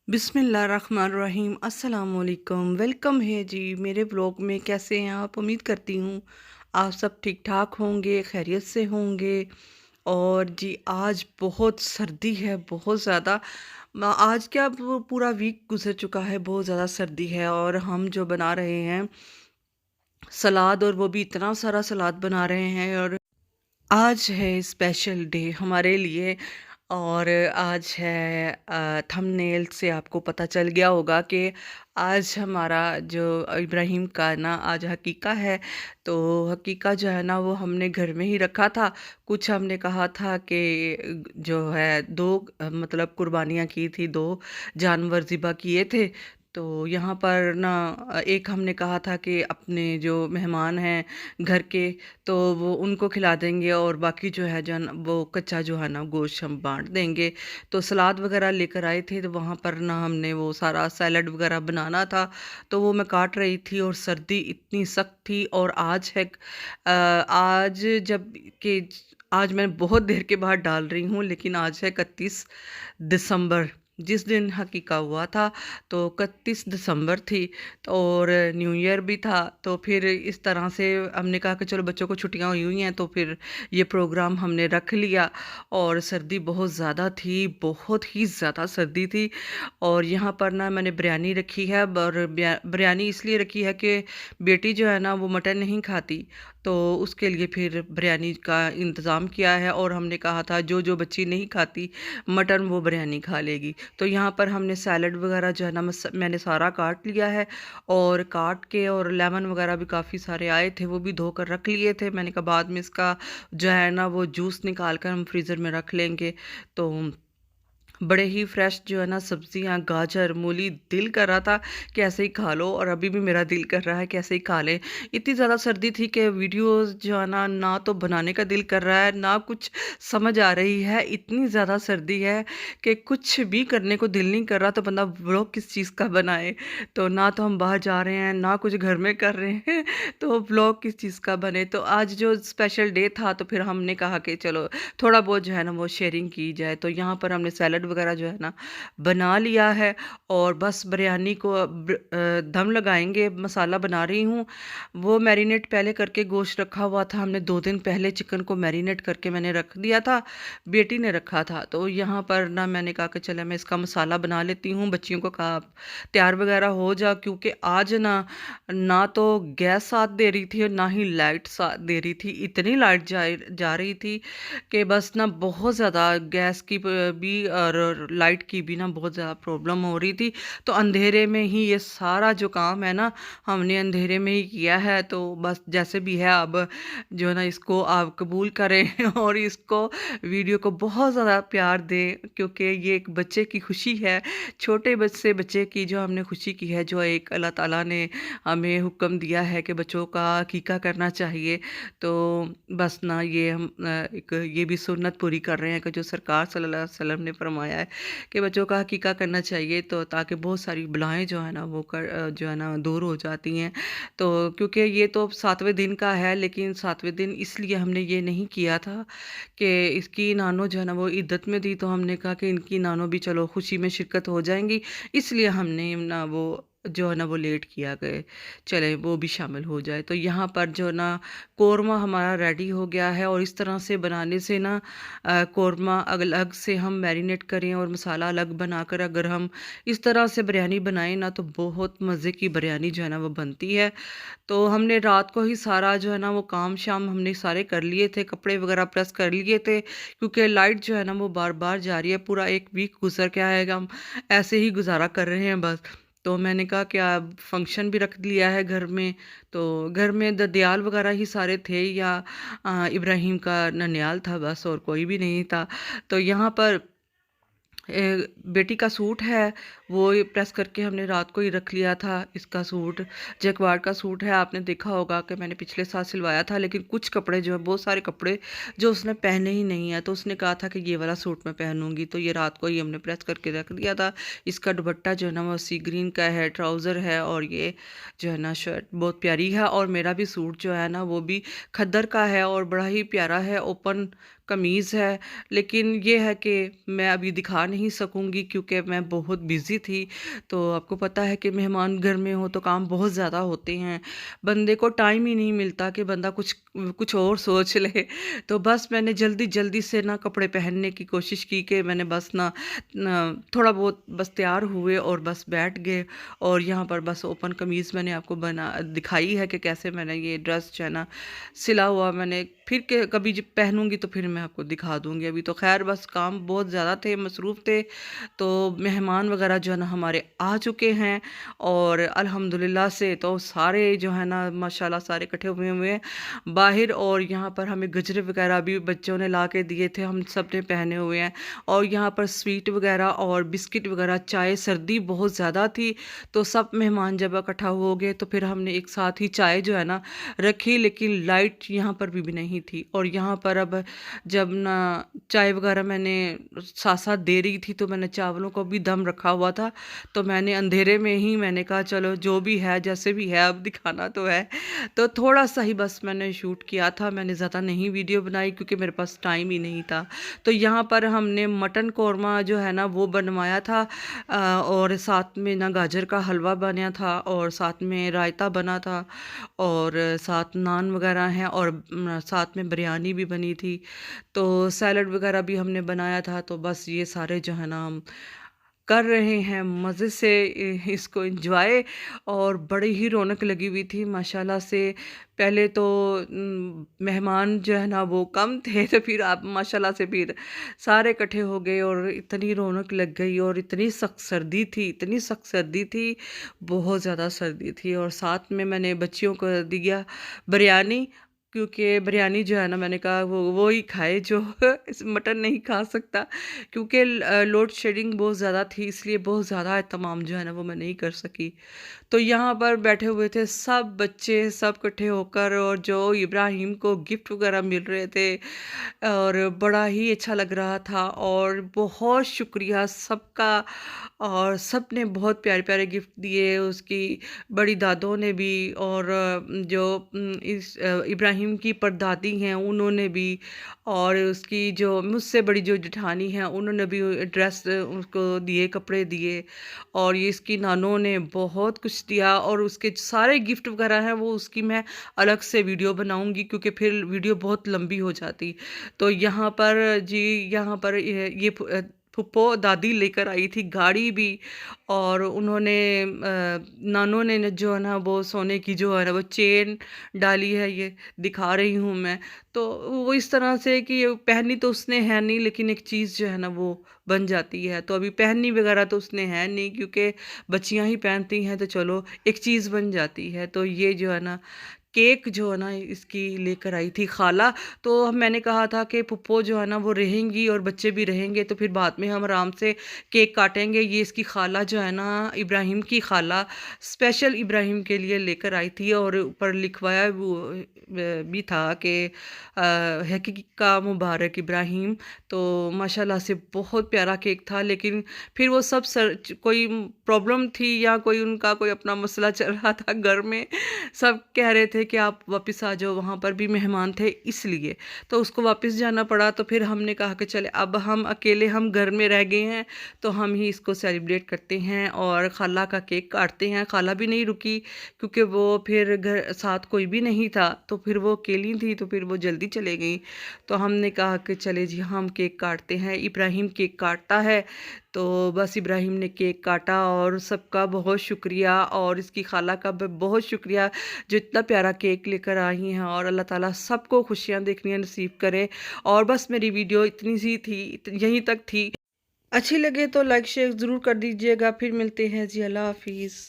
बिस्मिल्लाहिर्रहमानिर्रहीम अस्सलाम वालेकुम। वेलकम है जी मेरे ब्लॉग में। कैसे हैं आप? उम्मीद करती हूँ आप सब ठीक ठाक होंगे, खैरियत से होंगे। और जी आज बहुत सर्दी है, बहुत ज़्यादा। आज क्या पूरा वीक गुजर चुका है, बहुत ज़्यादा सर्दी है। और हम जो बना रहे हैं सलाद, और वो भी इतना सारा सलाद बना रहे हैं। और आज है स्पेशल डे हमारे लिए। और आज है थंबनेल से आपको पता चल गया होगा कि आज हमारा जो इब्राहिम का ना आज हकीका है। तो हकीका जो है ना वो हमने घर में ही रखा था। कुछ हमने कहा था कि जो है दो मतलब कुर्बानियाँ की थी, दो जानवर ज़िबा किए थे। तो यहाँ पर ना एक हमने कहा था कि अपने जो मेहमान हैं घर के, तो वो उनको खिला देंगे, और बाकी जो है वो कच्चा जो है ना गोश्त हम बांट देंगे। तो सलाद वगैरह लेकर आए थे, तो वहाँ पर ना हमने वो सारा सैलड वगैरह बनाना था। तो वो मैं काट रही थी, और सर्दी इतनी सख्त थी। और आज है आज जब कि आज मैं बहुत देर के बाद डाल रही हूँ, लेकिन आज है 31 दिसंबर, जिस दिन हकीका हुआ था। तो 31 दिसंबर थी, और न्यू ईयर भी था। तो फिर इस तरह से हमने कहा कि चलो बच्चों को छुट्टियां हुई हुई हैं, तो फिर ये प्रोग्राम हमने रख लिया। और सर्दी बहुत ज़्यादा थी, बहुत ही ज़्यादा सर्दी थी। और यहाँ पर ना मैंने बिरयानी रखी है, और बिरयानी इसलिए रखी है कि बेटी जो है ना वो मटन नहीं खाती। तो उसके लिए फिर बिरयानी का इंतज़ाम किया है। और हमने कहा था जो जो बच्ची नहीं खाती मटन वो बिरयानी खा लेगी। तो यहाँ पर हमने सैलड वगैरह जो है ना मैंने सारा काट लिया है। और काट के, और लेमन वगैरह भी काफ़ी सारे आए थे, वो भी धोकर रख लिए थे। मैंने कहा बाद में इसका जो है ना वो जूस निकाल कर हम फ्रीज़र में रख लेंगे। तो बड़े ही फ्रेश जो है ना सब्जियां, गाजर, मूली, दिल कर रहा था कि ऐसे ही खा लो, और अभी भी मेरा दिल कर रहा है कि ऐसे ही खा लें। इतनी ज़्यादा सर्दी थी कि वीडियोस जो है ना ना तो बनाने का दिल कर रहा है, ना कुछ समझ आ रही है। इतनी ज़्यादा सर्दी है कि कुछ भी करने को दिल नहीं कर रहा। तो बंदा व्लॉग किस चीज़ का बनाए? तो ना तो हम बाहर जा रहे हैं, ना कुछ घर में कर रहे हैं तो व्लॉग किस चीज़ का बने? तो आज जो स्पेशल डे था, तो फिर हमने कहा कि चलो थोड़ा बहुत जो है ना वो शेयरिंग की जाए। तो यहाँ पर हमने सैलड वगैरह जो है ना बना लिया है। और बस बिरयानी को अब दम लगाएंगे। मसाला बना रही हूँ, वो मैरिनेट पहले करके गोश्त रखा हुआ था। हमने 2 दिन पहले चिकन को मैरिनेट करके मैंने रख दिया था, बेटी ने रखा था। तो यहाँ पर ना मैंने कहा कि चले मैं इसका मसाला बना लेती हूँ। बच्चियों को कहा "आप तैयार वगैरह हो जा", क्योंकि आज ना ना तो गैस साथ दे रही थी, और ना ही लाइट साथ दे रही थी। इतनी लाइट जा रही थी कि बस ना बहुत ज़्यादा गैस की भी और लाइट की भी ना बहुत ज़्यादा प्रॉब्लम हो रही थी। तो अंधेरे में ही ये सारा जो काम है ना हमने अंधेरे में ही किया है। तो बस जैसे भी है, अब जो है ना इसको आप कबूल करें और इसको वीडियो को बहुत ज़्यादा प्यार दें, क्योंकि ये एक बच्चे की खुशी है, छोटे बच्चे बच्चे की जो हमने खुशी की है, जो एक अल्लाह ताला ने हमें हुक्म दिया है कि बच्चों का अकीका करना चाहिए। तो बस ना ये हम एक ये भी सुन्नत पूरी कर रहे हैं कि जो सरकार सल्लल्लाहु अलैहि वसल्लम ने फरमाया है कि बच्चों का हकीका करना चाहिए, तो ताकि बहुत सारी बलाएं जो है ना वो जो है ना दूर हो जाती हैं। तो क्योंकि ये तो 7वें दिन का है, लेकिन 7वें दिन इसलिए हमने ये नहीं किया था कि इसकी नानो जो है ना वो इद्दत में थी। तो हमने कहा कि इनकी नानो भी चलो खुशी में शिरकत हो जाएंगी, इसलिए हमने ना वो जो है ना वो लेट किया गए, चले वो भी शामिल हो जाए। तो यहाँ पर जो ना कोरमा हमारा रेडी हो गया है। और इस तरह से बनाने से ना कोरमा अलग से हम मैरिनेट करें और मसाला अलग बनाकर अगर हम इस तरह से बिरयानी बनाएं ना, तो बहुत मज़े की बिरयानी जो है ना वो बनती है। तो हमने रात को ही सारा जो है ना वो काम शाम हमने सारे कर लिए थे, कपड़े वगैरह प्रेस कर लिए थे, क्योंकि लाइट जो है ना वो बार बार जा रही है। पूरा एक वीक गुजर के आएगा, हम ऐसे ही गुजारा कर रहे हैं बस। तो मैंने कहा कि अब फंक्शन भी रख लिया है घर में। तो घर में ददियाल वगैरह ही सारे थे, या इब्राहिम का ननियाल था बस, और कोई भी नहीं था। तो यहाँ पर बेटी का सूट है, वो ये प्रेस करके हमने रात को ही रख लिया था। इसका सूट जैकवार्ड का सूट है, आपने देखा होगा कि मैंने पिछले साल सिलवाया था। लेकिन कुछ कपड़े जो है, बहुत सारे कपड़े जो उसने पहने ही नहीं है, तो उसने कहा था कि ये वाला सूट मैं पहनूंगी। तो ये रात को ही हमने प्रेस करके रख दिया था। इसका दुपट्टा जो है ना वो सी ग्रीन का है, ट्राउज़र है, और ये जो है ना शर्ट बहुत प्यारी है। और मेरा भी सूट जो है ना वो भी खद्दर का है, और बड़ा ही प्यारा है, ओपन कमीज़ है। लेकिन ये है कि मैं अभी दिखा नहीं सकूंगी, क्योंकि मैं बहुत बिज़ी थी। तो आपको पता है कि मेहमान घर में हो तो काम बहुत ज़्यादा होते हैं, बंदे को टाइम ही नहीं मिलता कि बंदा कुछ कुछ और सोच ले। तो बस मैंने जल्दी-जल्दी से ना कपड़े पहनने की कोशिश की कि मैंने बस ना थोड़ा बहुत बस तैयार हुए और बस बैठ गए। और यहाँ पर बस ओपन कमीज़ मैंने आपको बना दिखाई है कि कैसे मैंने ये ड्रेस जो है ना सिला हुआ मैंने, फिर के कभी जब पहनूंगी तो फिर मैं आपको दिखा दूंगी। अभी तो खैर बस काम बहुत ज़्यादा थे, मसरूफ़ थे। तो मेहमान वगैरह जो है ना हमारे आ चुके हैं और अल्हम्दुलिल्लाह से तो सारे जो है ना माशाल्लाह सारे इकट्ठे हुए हुए हैं बाहर। और यहाँ पर हमें गजरे वगैरह भी बच्चों ने ला के दिए थे, हम सब ने पहने हुए हैं। और यहाँ पर स्वीट वगैरह और बिस्किट वगैरह, चाय, सर्दी बहुत ज़्यादा थी तो सब मेहमान जब इकट्ठा हो गए तो फिर हमने एक साथ ही चाय जो है ना रखी, लेकिन लाइट यहाँ पर भी नहीं थी। और यहाँ पर अब जब ना चाय वगैरह मैंने साथ साथ दे रही थी तो मैंने चावलों को भी दम रखा हुआ था। तो मैंने अंधेरे में ही मैंने कहा चलो जो भी है जैसे भी है अब दिखाना तो है। तो थोड़ा सा ही बस मैंने शूट किया था, मैंने ज़्यादा नहीं वीडियो बनाई क्योंकि मेरे पास टाइम ही नहीं था। तो यहाँ पर हमने मटन कौरमा जो है ना वो बनवाया था और साथ में ना गाजर का हलवा बना था और साथ में रायता बना था और साथ नान वगैरह हैं और साथ में बिरयानी भी बनी थी। तो सैलड वगैरह भी हमने बनाया था। तो बस ये सारे जो है ना हम कर रहे हैं मज़े से इसको एंजॉय। और बड़ी ही रौनक लगी हुई थी माशाल्लाह से। पहले तो मेहमान जो है ना वो कम थे तो फिर आप माशाल्लाह से फिर सारे इकट्ठे हो गए और इतनी रौनक लग गई। और इतनी सख्त सर्दी थी, इतनी सख्त सर्दी थी, बहुत ज़्यादा सर्दी थी। और साथ में मैंने बच्चियों को दिया बिरयानी, क्योंकि बिरयानी जो है ना मैंने कहा वो ही खाए जो इस मटन नहीं खा सकता, क्योंकि लोड शेडिंग बहुत ज़्यादा थी इसलिए बहुत ज़्यादा एहतमाम जो है ना वो मैं नहीं कर सकी। तो यहाँ पर बैठे हुए थे सब बच्चे सब इकट्ठे होकर और जो इब्राहिम को गिफ्ट वगैरह मिल रहे थे और बड़ा ही अच्छा लग रहा था। और बहुत शुक्रिया सबका, और सब ने बहुत प्यारे प्यारे गिफ्ट दिए, उसकी बड़ी दादों ने भी और जो इब्राहिम की परदादी हैं उन्होंने भी, और उसकी जो मुझसे बड़ी जो जेठानी हैं उन्होंने भी ड्रेस उसको दिए, कपड़े दिए। और ये इसकी नानों ने बहुत कुछ दिया और उसके सारे गिफ्ट वगैरह हैं वो उसकी मैं अलग से वीडियो बनाऊंगी क्योंकि फिर वीडियो बहुत लंबी हो जाती। तो यहाँ पर जी, यहाँ पर फुप्पो दादी लेकर आई थी गाड़ी भी। और उन्होंने नानों ने जो है ना वो सोने की जो है ना वो चेन डाली है, ये दिखा रही हूँ मैं। तो वो इस तरह से कि ये पहनी तो उसने है नहीं लेकिन एक चीज़ जो है ना वो बन जाती है। तो अभी पहननी वगैरह तो उसने है नहीं क्योंकि बच्चियां ही पहनती हैं, तो चलो एक चीज़ बन जाती है। तो ये जो है ना केक जो है ना इसकी लेकर आई थी खाला। तो मैंने कहा था कि पुप्पो जो है ना वो रहेंगी और बच्चे भी रहेंगे तो फिर बाद में हम आराम से केक काटेंगे। ये इसकी खाला जो है ना इब्राहिम की खाला स्पेशल इब्राहिम के लिए लेकर आई थी और ऊपर लिखवाया वो भी था कि हकीकी का मुबारक इब्राहिम। तो माशाल्लाह से बहुत प्यारा केक था। लेकिन फिर वो सब कोई प्रॉब्लम थी या कोई उनका कोई अपना मसला चल रहा था घर में, सब कह रहे थे कि आप वापस आ जाओ, वहाँ पर भी मेहमान थे इसलिए तो उसको वापस जाना पड़ा। तो फिर हमने कहा कि चले अब हम अकेले हम घर में रह गए हैं तो हम ही इसको सेलिब्रेट करते हैं और खाला का केक काटते हैं। खाला भी नहीं रुकी क्योंकि वो फिर घर साथ कोई भी नहीं था, तो फिर वो अकेली थी तो फिर वो जल्दी चले गई। तो हमने कहा कि चले जी हम केक काटते हैं, इब्राहिम केक काटता है। तो बस इब्राहिम ने केक काटा और सबका बहुत शुक्रिया और इसकी खाला का भी बहुत शुक्रिया जो इतना प्यारा केक लेकर आई हैं। और अल्लाह ताला सबको खुशियाँ देखनी नसीब करे। और बस मेरी वीडियो इतनी सी थी, यहीं तक थी। अच्छी लगे तो लाइक शेयर ज़रूर कर दीजिएगा। फिर मिलते हैं जी, अल्लाह हाफिज़।